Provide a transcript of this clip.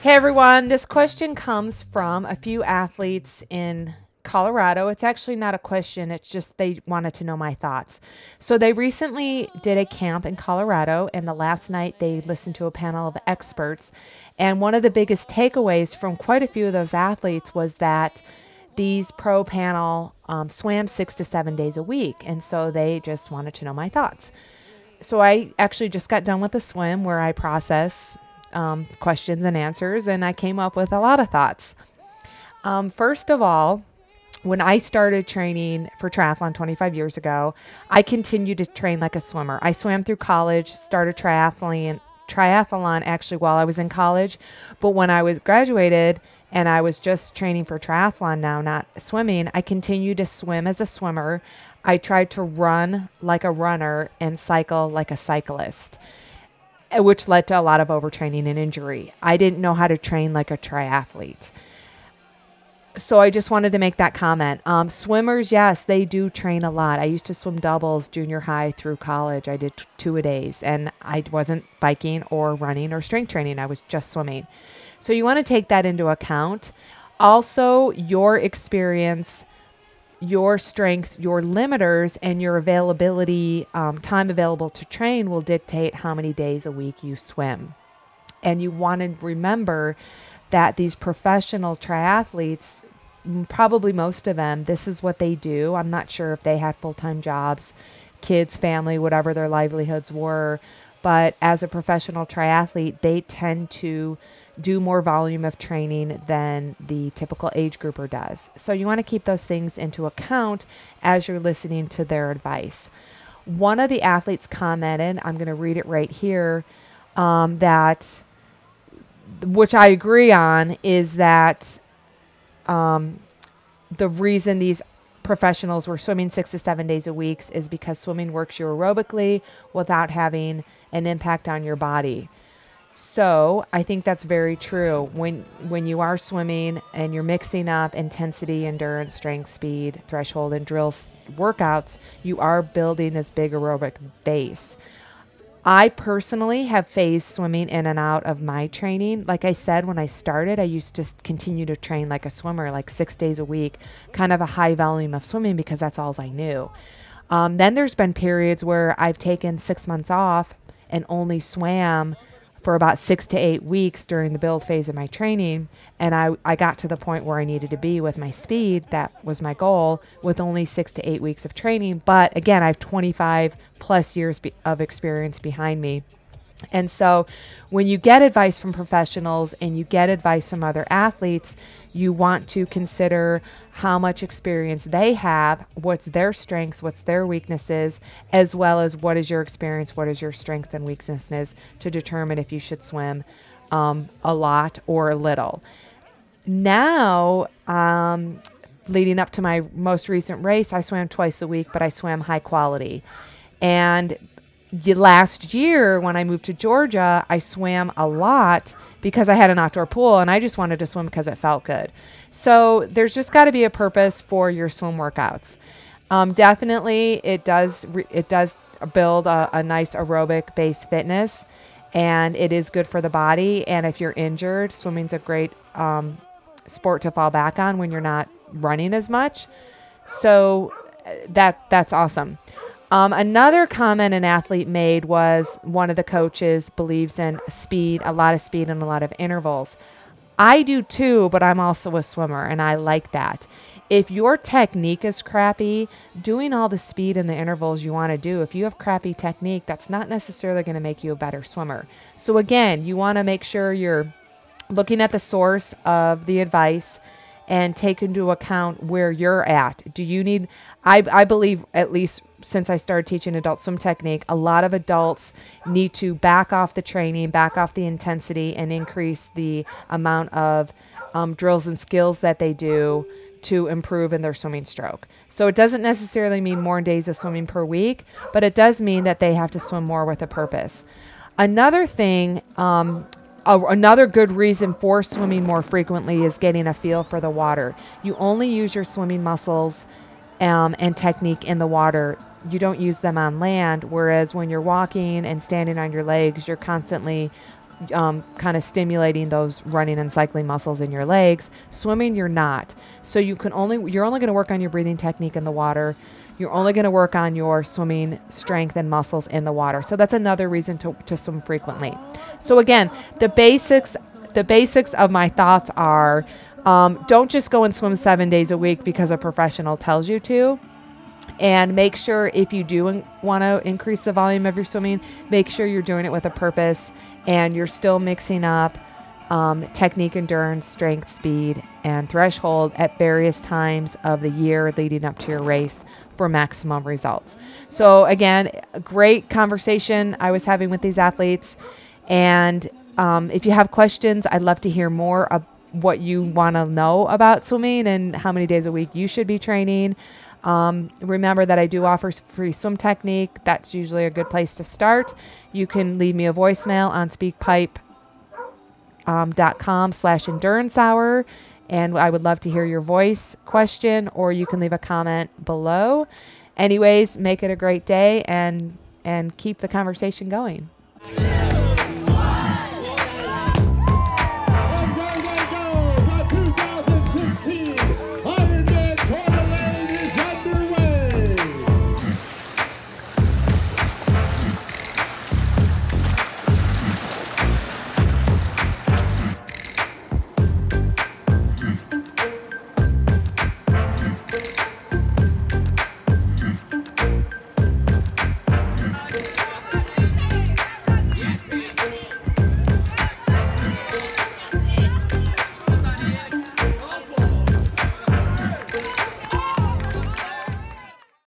Hey everyone, this question comes from a few athletes in Colorado. It's actually not a question, it's just they wanted to know my thoughts. So they recently did a camp in Colorado, and the last night they listened to a panel of experts. And one of the biggest takeaways from quite a few of those athletes was that these pro panel swam 6 to 7 days a week. And so they just wanted to know my thoughts. So I actually just got done with a swim where I process questions and answers, and I came up with a lot of thoughts. First of all, when I started training for triathlon 25 years ago, I continued to train like a swimmer. I swam through college, started triathlon actually while I was in college, but when I was graduated and I was just training for triathlon now, not swimming, I continued to swim as a swimmer. I tried to run like a runner and cycle like a cyclist, which led to a lot of overtraining and injury. I didn't know how to train like a triathlete. So I just wanted to make that comment. Swimmers, yes, they do train a lot. I used to swim doubles junior high through college. I did 2-a-days, and I wasn't biking or running or strength training. I was just swimming. So you want to take that into account. Also, your experience, your strength, your limiters, and your availability, time available to train will dictate how many days a week you swim. And you want to remember that these professional triathletes, probably most of them, this is what they do. I'm not sure if they had full-time jobs, kids, family, whatever their livelihoods were. But as a professional triathlete, they tend to do more volume of training than the typical age grouper does. So you want to keep those things into account as you're listening to their advice. One of the athletes commented, I'm going to read it right here, that, which I agree on, is that the reason these professionals were swimming 6 to 7 days a week is because swimming works you aerobically without having an impact on your body. So I think that's very true. When you are swimming and you're mixing up intensity, endurance, strength, speed, threshold, and drills workouts, you are building this big aerobic base. I personally have phased swimming in and out of my training. Like I said, when I started, I used to continue to train like a swimmer, like 6 days a week, kind of a high volume of swimming because that's all I knew. Then there's been periods where I've taken 6 months off and only swam for about 6 to 8 weeks during the build phase of my training. And I got to the point where I needed to be with my speed. That was my goal, with only 6 to 8 weeks of training. But again, I have 25 plus years of experience behind me. And so when you get advice from professionals and you get advice from other athletes, you want to consider how much experience they have, what's their strengths, what's their weaknesses, as well as what is your experience, what is your strength and weaknesses, to determine if you should swim a lot or a little. Now, leading up to my most recent race, I swam twice a week, but I swam high quality. And last year, when I moved to Georgia, I swam a lot because I had an outdoor pool and I just wanted to swim because it felt good. So there's just got to be a purpose for your swim workouts. Definitely, it does build a nice aerobic base fitness, and it is good for the body. And if you're injured, swimming's a great sport to fall back on when you're not running as much. So that's awesome. Another comment an athlete made was one of the coaches believes in speed, a lot of speed and a lot of intervals. I do too, but I'm also a swimmer and I like that. If your technique is crappy, doing all the speed and the intervals you want to do, if you have crappy technique, that's not necessarily going to make you a better swimmer. So again, you want to make sure you're looking at the source of the advice and take into account where you're at. Do you need, I believe, at least since I started teaching adult swim technique, a lot of adults need to back off the training, back off the intensity, and increase the amount of drills and skills that they do to improve in their swimming stroke. So it doesn't necessarily mean more days of swimming per week, but it does mean that they have to swim more with a purpose. Another thing, another good reason for swimming more frequently is getting a feel for the water. You only use your swimming muscles and technique in the water you don't use them on land. Whereas when you're walking and standing on your legs, you're constantly kind of stimulating those running and cycling muscles in your legs. Swimming, you're not. So you're only going to work on your breathing technique in the water. You're only going to work on your swimming strength and muscles in the water. So that's another reason to swim frequently. So again, the basics of my thoughts are, don't just go and swim 7 days a week because a professional tells you to. And make sure, if you do want to increase the volume of your swimming, make sure you're doing it with a purpose and you're still mixing up technique, endurance, strength, speed, and threshold at various times of the year leading up to your race for maximum results. So again, a great conversation I was having with these athletes. And if you have questions, I'd love to hear more of what you want to know about swimming and how many days a week you should be training. Remember that I do offer free swim technique. That's usually a good place to start. You can leave me a voicemail on speakpipe.com/endurance hour. And I would love to hear your voice question, or you can leave a comment below. Anyways, make it a great day and keep the conversation going.